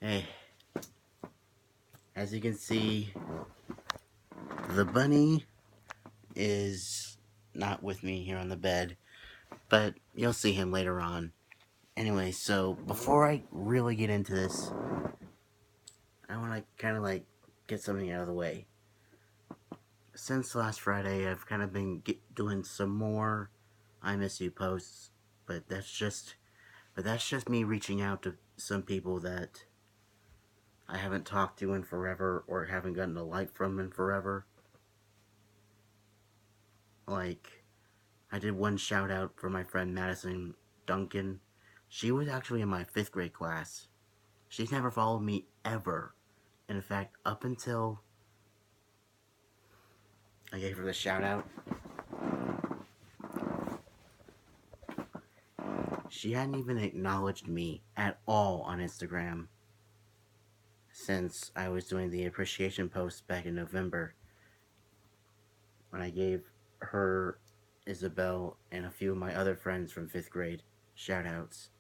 Hey, as you can see, the bunny is not with me here on the bed, but you'll see him later on. Anyway, so before I really get into this, I want to kind of get something out of the way. Since last Friday, I've kind of been doing some more I miss you posts, but that's just me reaching out to some people that I haven't talked to in forever or haven't gotten a like from in forever. Like, I did one shout out for my friend Madison Duncan. She was actually in my 5th grade class. She's never followed me ever. And in fact, up until I gave her the shout out, she hadn't even acknowledged me at all on Instagram since I was doing the appreciation post back in November when I gave her, Isabel, and a few of my other friends from 5th grade shout outs.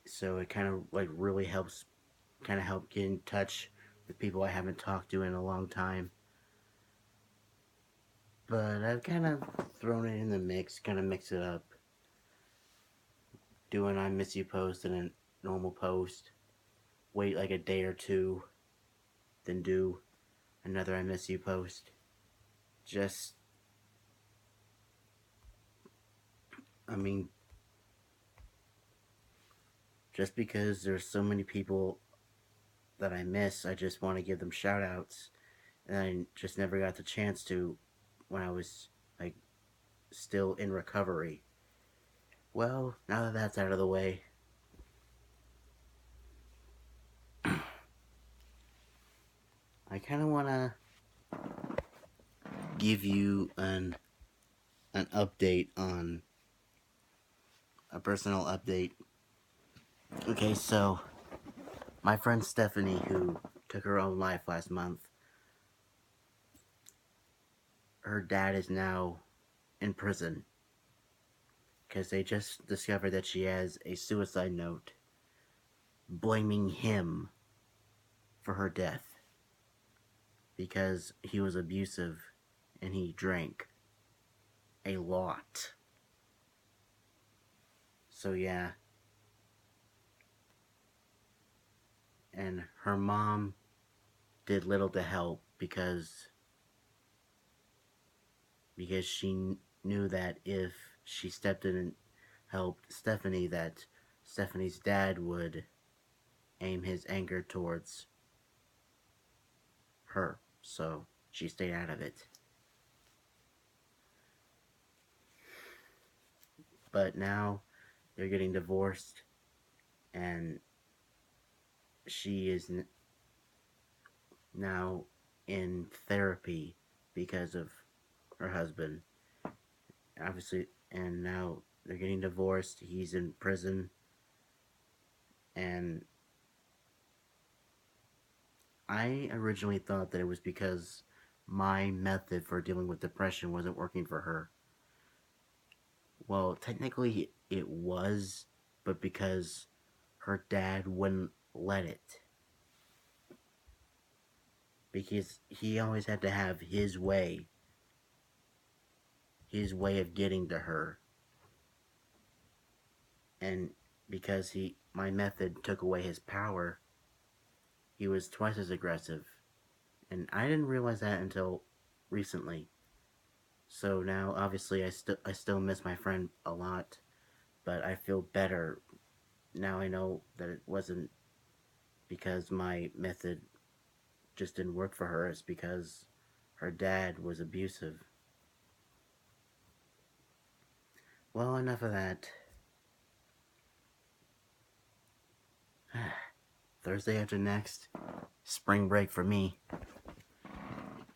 So it kind of really helps help get in touch with people I haven't talked to in a long time. But I've kind of thrown it in the mix, kind of mix it up. Do an I miss you post and a normal post. Wait like a day or two, then do another I miss you post. Just, I mean, just because there's so many people that I miss, I just want to give them shout outs. And I just never got the chance to when I was still in recovery. Well, now that that's out of the way, I kind of want to give you an update on a personal update. Okay, so my friend Stephanie, who took her own life last month, her dad is now in prison because they just discovered that she has a suicide note blaming him for her death because he was abusive and he drank a lot. So yeah. And her mom did little to help because she knew that if she stepped in and helped Stephanie, that Stephanie's dad would aim his anger towards her. So she stayed out of it. But now they're getting divorced, and she is now in therapy because of her husband. Obviously, and now they're getting divorced. He's in prison, and I originally thought that it was because my method for dealing with depression wasn't working for her. Well, technically it was, but because her dad wouldn't let it. Because he always had to have his way of getting to her. And because my method took away his power, he was twice as aggressive. And I didn't realize that until recently. So now, obviously, I still miss my friend a lot, but I feel better now. I know that it wasn't because my method just didn't work for her. It's because her dad was abusive. Well, enough of that. Thursday after next, spring break for me.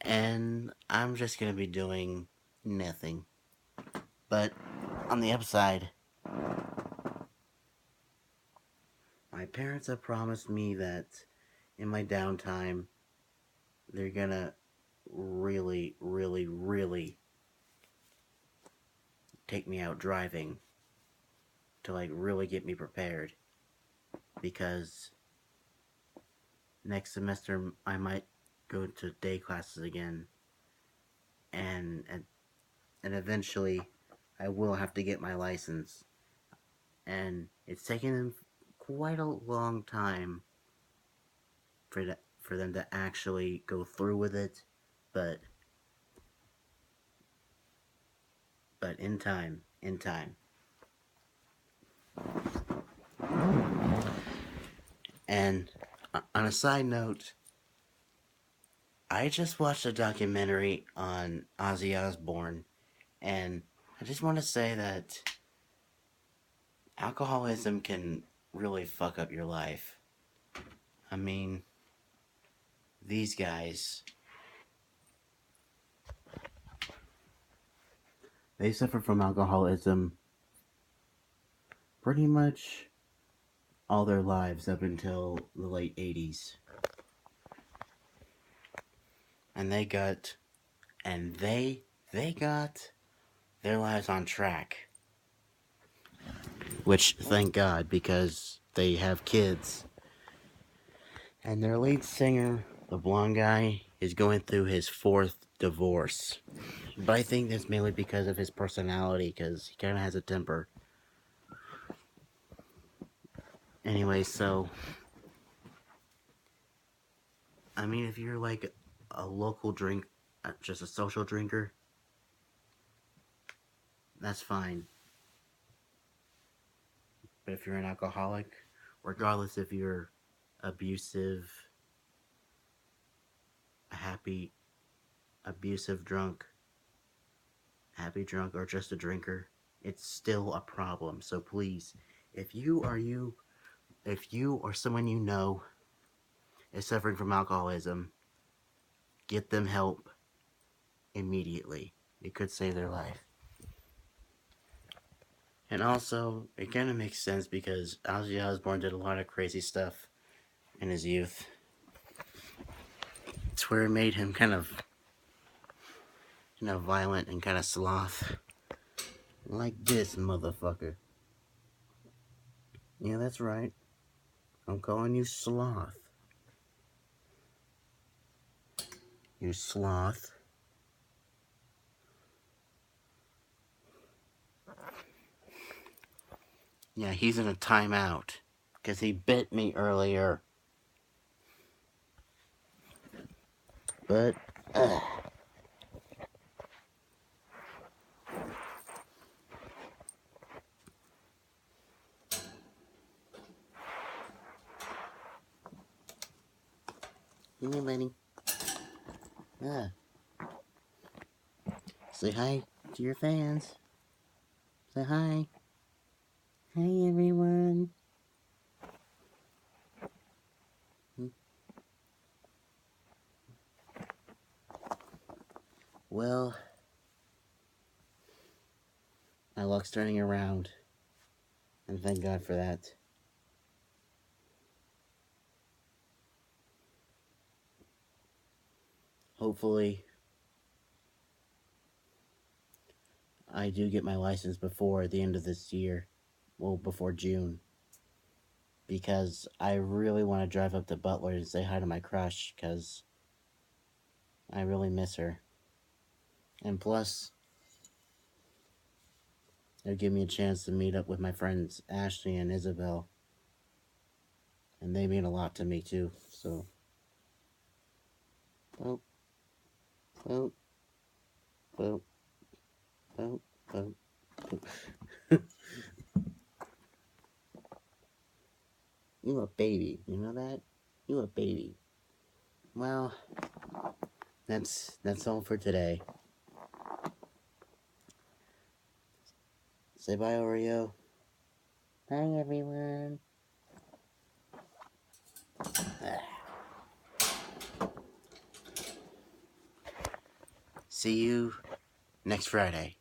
And I'm just gonna be doing nothing. But on the upside, my parents have promised me that in my downtime, they're gonna really, really, really take me out driving. to like really get me prepared, because next semester I might go to day classes again, and and, and eventually I will have to get my license, and it's taken them quite a long time for them to actually go through with it, but in time. And on a side note, I just watched a documentary on Ozzy Osbourne, and I just want to say that alcoholism can really fuck up your life. I mean, these guys, they suffer from alcoholism pretty much all their lives up until the late 80s. And they got their lives on track. Which, thank God, because they have kids. And their lead singer, the blonde guy, is going through his 4th divorce. But I think that's mainly because of his personality, because he kind of has a temper. Anyway, so, I mean, if you're like a local drink, just a social drinker, that's fine. But if you're an alcoholic, regardless if you're abusive, happy, abusive drunk, happy drunk, or just a drinker, it's still a problem. So please, if you or someone you know is suffering from alcoholism, get them help immediately. It could save their life. And also, it kind of makes sense because Ozzy Osbourne did a lot of crazy stuff in his youth. It's where it made him kind of, violent and kind of sloth. Like this, motherfucker. Yeah, that's right. I'm calling you sloth. You sloth. Yeah, he's in a timeout because he bit me earlier. But, Come here, Lenny. Ah. Say hi to your fans. Say hi. Hi, everyone. Well, my luck's turning around, and thank God for that. Hopefully, I do get my license before the end of this year. Well, before June. Because I really want to drive up to Butler and say hi to my crush, because I really miss her. And plus, it'll give me a chance to meet up with my friends Ashley and Isabel. And they mean a lot to me too, so. Boop, boop, boop, boop, boop, boop. You a baby, you know that? You a baby. Well, that's all for today. Say bye, Oreo. Bye, everyone. See you next Friday.